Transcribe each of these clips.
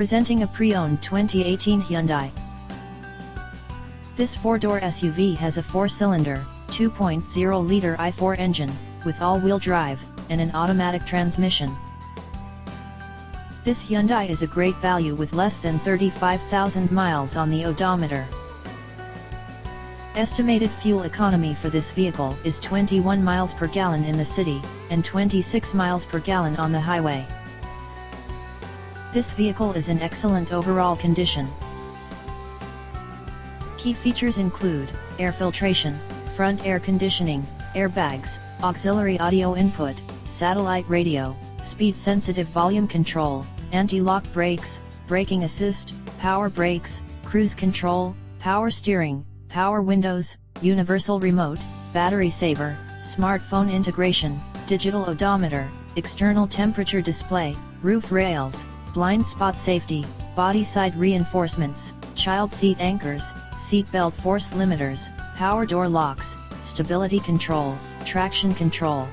Presenting a pre-owned 2018 Hyundai. This four-door SUV has a four-cylinder, 2.0-liter i4 engine, with all-wheel drive, and an automatic transmission. This Hyundai is a great value with less than 35,000 miles on the odometer. Estimated fuel economy for this vehicle is 21 miles per gallon in the city, and 26 miles per gallon on the highway. This vehicle is in excellent overall condition. Key features include air filtration, front air conditioning, airbags, auxiliary audio input, satellite radio, speed-sensitive volume control, anti-lock brakes, braking assist, power brakes, cruise control, power steering, power windows, universal remote, battery saver, smartphone integration, digital odometer, external temperature display, roof rails, blind spot safety, body side reinforcements, child seat anchors, seat belt force limiters, power door locks, stability control, traction control,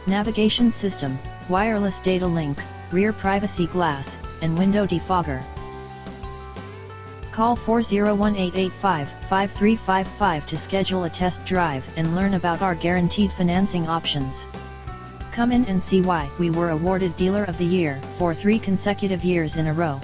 navigation system, wireless data link, rear privacy glass, and window defogger. Call 401-885-5355 to schedule a test drive and learn about our guaranteed financing options. Come in and see why we were awarded Dealer of the Year for 3 consecutive years in a row.